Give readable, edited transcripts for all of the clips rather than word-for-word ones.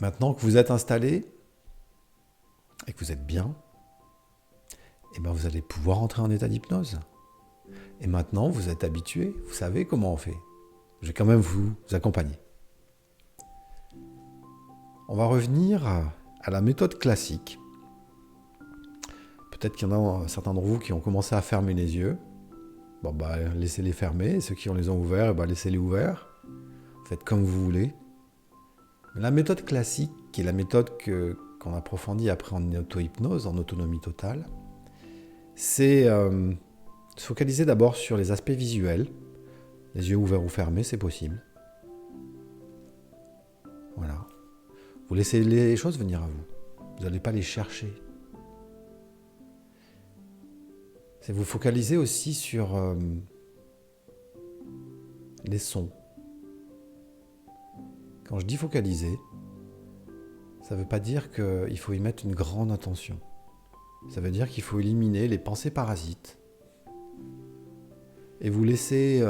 Maintenant que vous êtes installé et que vous êtes bien, eh ben vous allez pouvoir entrer en état d'hypnose. Et maintenant, vous êtes habitué, vous savez comment on fait. Je vais quand même vous accompagner. On va revenir à la méthode classique. Peut-être qu'il y en a certains d'entre vous qui ont commencé à fermer les yeux. Bon, bah, laissez-les fermer. Et ceux qui les ont ouverts, bah, laissez-les ouverts. Faites comme vous voulez. Mais la méthode classique, qui est la méthode qu'on approfondit après en auto-hypnose, en autonomie totale, c'est se focaliser d'abord sur les aspects visuels. Les yeux ouverts ou fermés, c'est possible. Voilà. Vous laissez les choses venir à vous. Vous n'allez pas les chercher. C'est vous focaliser aussi sur les sons. Quand je dis focaliser, ça ne veut pas dire qu'il faut y mettre une grande attention. Ça veut dire qu'il faut éliminer les pensées parasites et vous laisser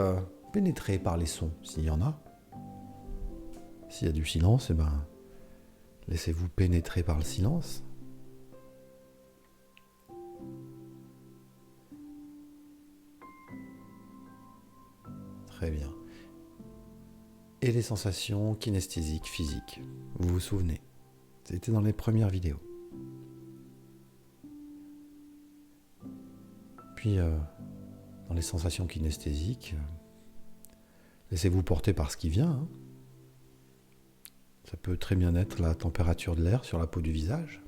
pénétrer par les sons, s'il y en a. S'il y a du silence, eh ben, laissez-vous pénétrer par le silence. Très bien. Et les sensations kinesthésiques, physiques. Vous vous souvenez? C'était dans les premières vidéos. Puis, dans les sensations kinesthésiques, laissez-vous porter par ce qui vient. Hein. Ça peut très bien être la température de l'air sur la peau du visage.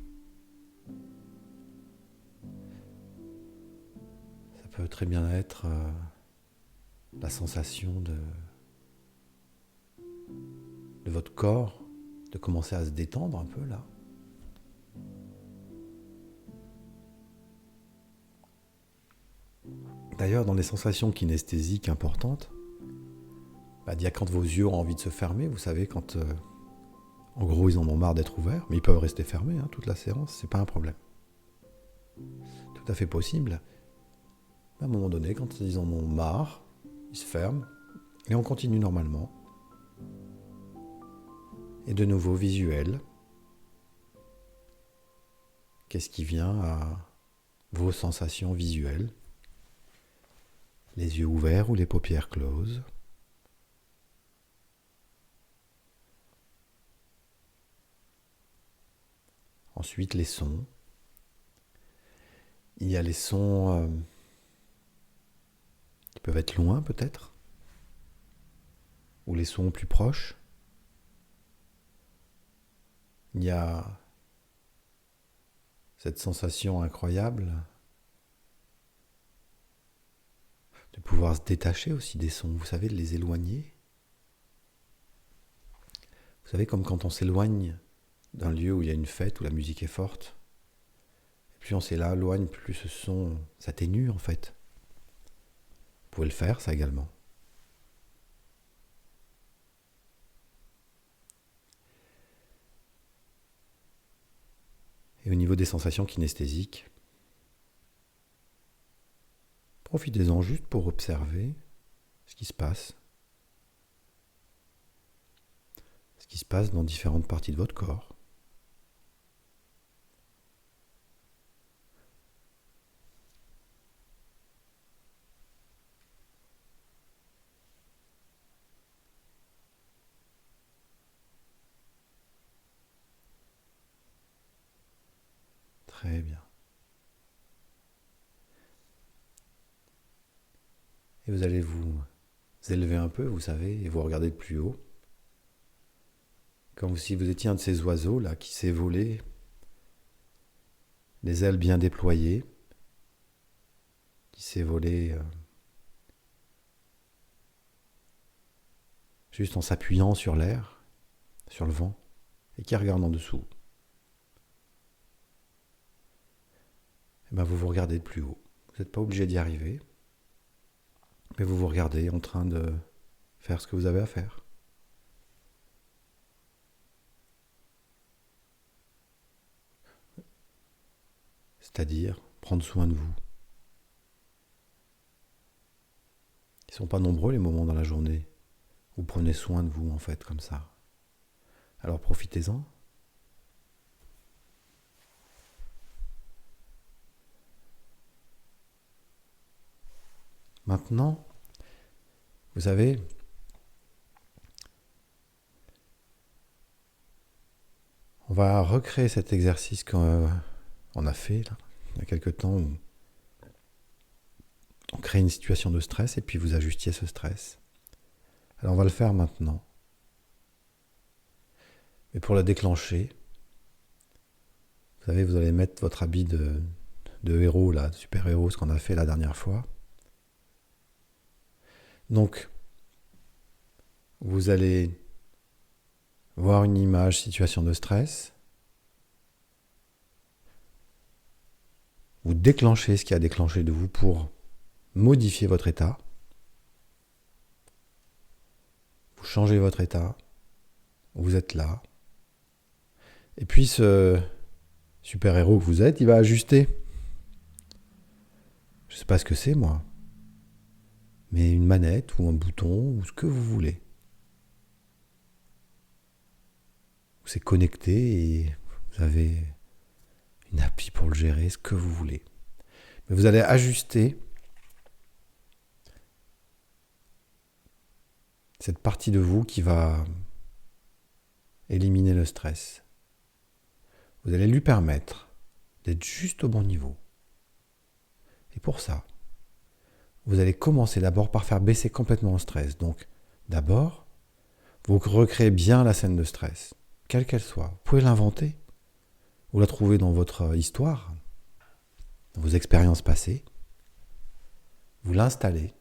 Ça peut très bien être la sensation de votre corps, de commencer à se détendre un peu là. D'ailleurs, dans les sensations kinesthésiques importantes, il y a quand vos yeux ont envie de se fermer, vous savez, quand en gros ils en ont marre d'être ouverts, mais ils peuvent rester fermés toute la séance, c'est pas un problème. Tout à fait possible. À un moment donné, quand ils en ont marre, ils se ferment et on continue normalement. Et de nouveau visuel. Qu'est-ce qui vient à vos sensations visuelles? Les yeux ouverts ou les paupières closes. Ensuite, les sons. Il y a les sons qui peuvent être loin peut-être, ou les sons plus proches. Il y a cette sensation incroyable de pouvoir se détacher aussi des sons, vous savez, de les éloigner. Vous savez, comme quand on s'éloigne d'un lieu où il y a une fête, où la musique est forte, et plus on s'éloigne, plus ce son s'atténue en fait. Vous pouvez le faire, ça également. Et au niveau des sensations kinesthésiques, profitez-en juste pour observer ce qui se passe. Ce qui se passe dans différentes parties de votre corps. Très bien. Et vous allez vous élever un peu, vous savez, et vous regardez de plus haut. Comme si vous étiez un de ces oiseaux là qui s'est volé, les ailes bien déployées, qui s'est volé juste en s'appuyant sur l'air, sur le vent, et qui regarde en dessous. Et bien vous vous regardez de plus haut. Vous n'êtes pas obligé d'y arriver, mais vous vous regardez en train de faire ce que vous avez à faire. C'est-à-dire prendre soin de vous. Ils ne sont pas nombreux les moments dans la journée où vous prenez soin de vous en fait comme ça. Alors profitez-en. Maintenant, vous savez, on va recréer cet exercice qu'on a fait là, il y a quelques temps où on crée une situation de stress et puis vous ajustiez ce stress. Alors on va le faire maintenant. Mais pour le déclencher, vous savez, vous allez mettre votre habit de héros, là, de super-héros, ce qu'on a fait la dernière fois. Donc, vous allez voir une image, situation de stress. Vous déclenchez ce qui a déclenché de vous pour modifier votre état. Vous changez votre état. Vous êtes là. Et puis ce super-héros que vous êtes, il va ajuster. Je ne sais pas ce que c'est, moi. Mais une manette ou un bouton ou ce que vous voulez. C'est connecté et vous avez une appli pour le gérer, ce que vous voulez. Mais vous allez ajuster cette partie de vous qui va éliminer le stress. Vous allez lui permettre d'être juste au bon niveau. Et pour ça, vous allez commencer d'abord par faire baisser complètement le stress. Donc, d'abord, vous recréez bien la scène de stress, quelle qu'elle soit. Vous pouvez l'inventer, ou la trouver dans votre histoire, dans vos expériences passées. Vous l'installez.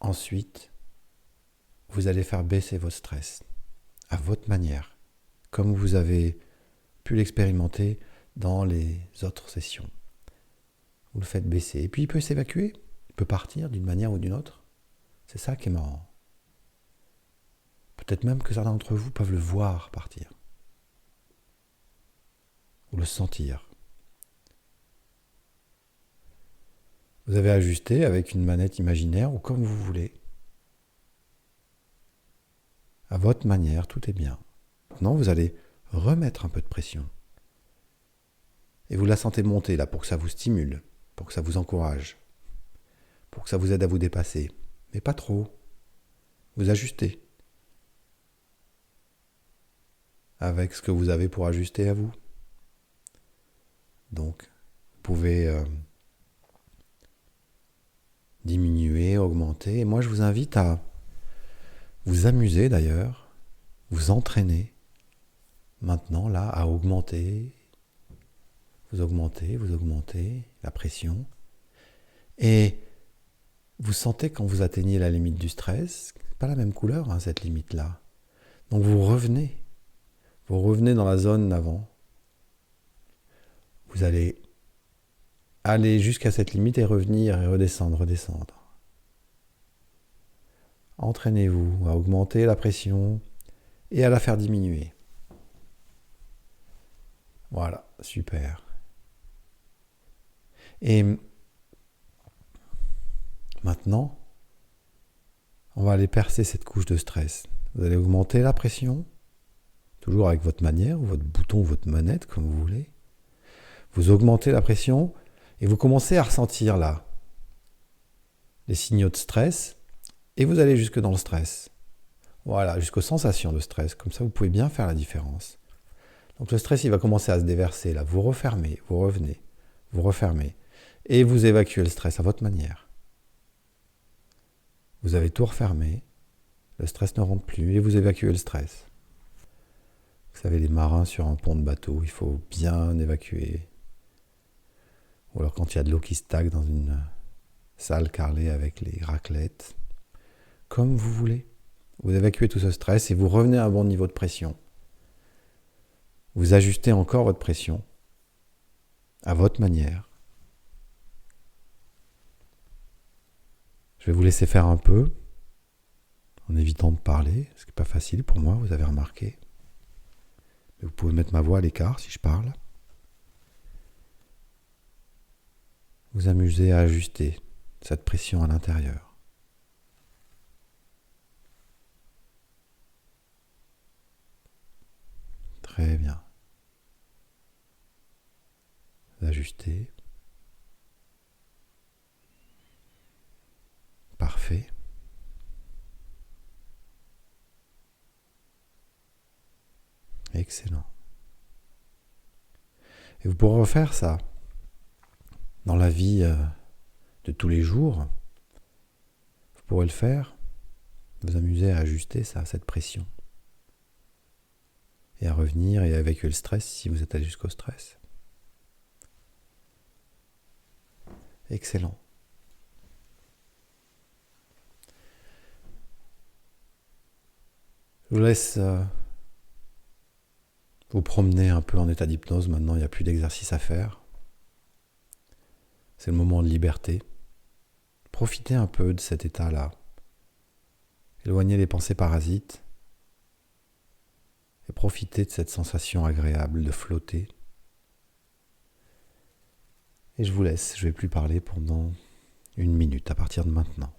Ensuite, vous allez faire baisser votre stress à votre manière, comme vous avez pu l'expérimenter dans les autres sessions. Vous le faites baisser. Et puis il peut s'évacuer, il peut partir d'une manière ou d'une autre. C'est ça qui est marrant. Peut-être même que certains d'entre vous peuvent le voir partir. Ou le sentir. Vous avez ajusté avec une manette imaginaire ou comme vous voulez. À votre manière, tout est bien. Maintenant, vous allez remettre un peu de pression. Et vous la sentez monter là pour que ça vous stimule, pour que ça vous encourage, pour que ça vous aide à vous dépasser. Mais pas trop. Vous ajustez. Avec ce que vous avez pour ajuster à vous. Donc, vous pouvez diminuer, augmenter. Et moi, je vous invite à vous amuser d'ailleurs, vous entraîner maintenant là à augmenter, vous augmentez la pression. Et vous sentez quand vous atteignez la limite du stress, c'est pas la même couleur cette limite-là. Donc vous revenez dans la zone d'avant. Vous allez aller jusqu'à cette limite et revenir et redescendre. Entraînez-vous à augmenter la pression et à la faire diminuer. Voilà, super. Et maintenant, on va aller percer cette couche de stress. Vous allez augmenter la pression, toujours avec votre manière, ou votre bouton, ou votre manette, comme vous voulez. Vous augmentez la pression et vous commencez à ressentir là les signaux de stress et vous allez jusque dans le stress. Voilà, jusqu'aux sensations de stress. Comme ça, vous pouvez bien faire la différence. Donc le stress, il va commencer à se déverser là. Vous refermez, vous revenez, vous refermez. Et vous évacuez le stress à votre manière. Vous avez tout refermé. Le stress ne rentre plus et vous évacuez le stress. Vous savez, les marins sur un pont de bateau, il faut bien évacuer. Ou alors quand il y a de l'eau qui stagne dans une salle carrelée avec les raclettes. Comme vous voulez. Vous évacuez tout ce stress et vous revenez à un bon niveau de pression. Vous ajustez encore votre pression à votre manière. Je vais vous laisser faire un peu en évitant de parler, ce qui n'est pas facile pour moi, vous avez remarqué. Mais vous pouvez mettre ma voix à l'écart si je parle. Vous amusez à ajuster cette pression à l'intérieur. Très bien. Vous ajustez. Excellent. Et vous pourrez refaire ça dans la vie de tous les jours. Vous pourrez le faire, vous amuser à ajuster ça, cette pression. Et à revenir et à évacuer le stress si vous êtes allé jusqu'au stress. Excellent. Je vous laisse vous promener un peu en état d'hypnose. Maintenant, il n'y a plus d'exercice à faire. C'est le moment de liberté. Profitez un peu de cet état-là. Éloignez les pensées parasites. Et profitez de cette sensation agréable de flotter. Et je vous laisse. Je ne vais plus parler pendant 1 minute à partir de maintenant.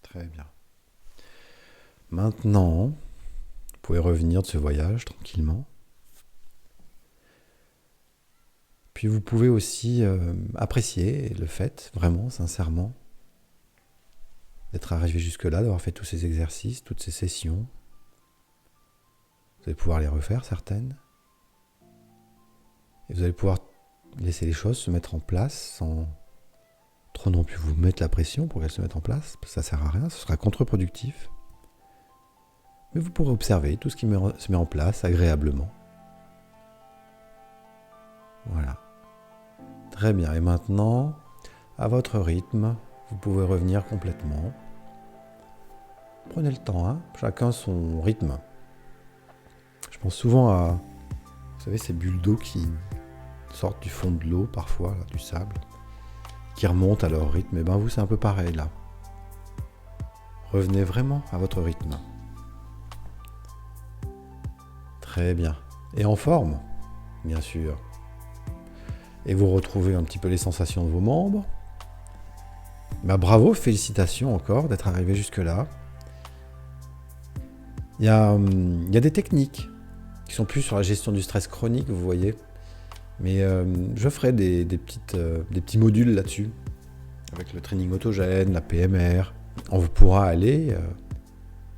Très bien. Maintenant, vous pouvez revenir de ce voyage tranquillement. Puis vous pouvez aussi apprécier le fait, vraiment, sincèrement, d'être arrivé jusque-là, d'avoir fait tous ces exercices, toutes ces sessions. Vous allez pouvoir les refaire, certaines. Et vous allez pouvoir laisser les choses se mettre en place sans trop non plus vous mettre la pression pour qu'elles se mettent en place, parce que ça ne sert à rien, ce sera contre-productif. Mais vous pourrez observer tout ce qui se met en place agréablement. Voilà. Très bien. Et maintenant, à votre rythme, vous pouvez revenir complètement. Prenez le temps, hein, chacun son rythme. Je pense souvent à, vous savez, ces bulles d'eau qui sortent du fond de l'eau parfois, là, du sable, qui remontent à leur rythme. Et bien vous, c'est un peu pareil là. Revenez vraiment à votre rythme. Très bien. Et en forme, bien sûr. Et vous retrouvez un petit peu les sensations de vos membres. Bravo, félicitations encore d'être arrivé jusque-là. Il y a des techniques qui sont plus sur la gestion du stress chronique, vous voyez. Mais je ferai des petits modules là-dessus, avec le training autogène, la PMR. On pourra aller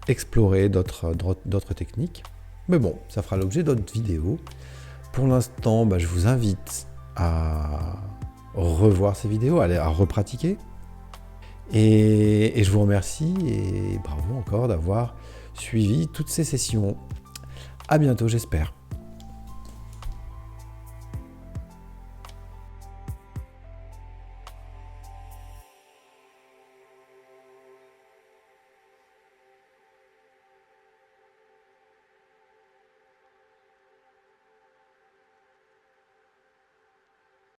explorer d'autres techniques. Mais bon, ça fera l'objet d'autres vidéos. Pour l'instant, je vous invite à revoir ces vidéos, à repratiquer. Et je vous remercie et bravo encore d'avoir suivi toutes ces sessions. À bientôt, j'espère.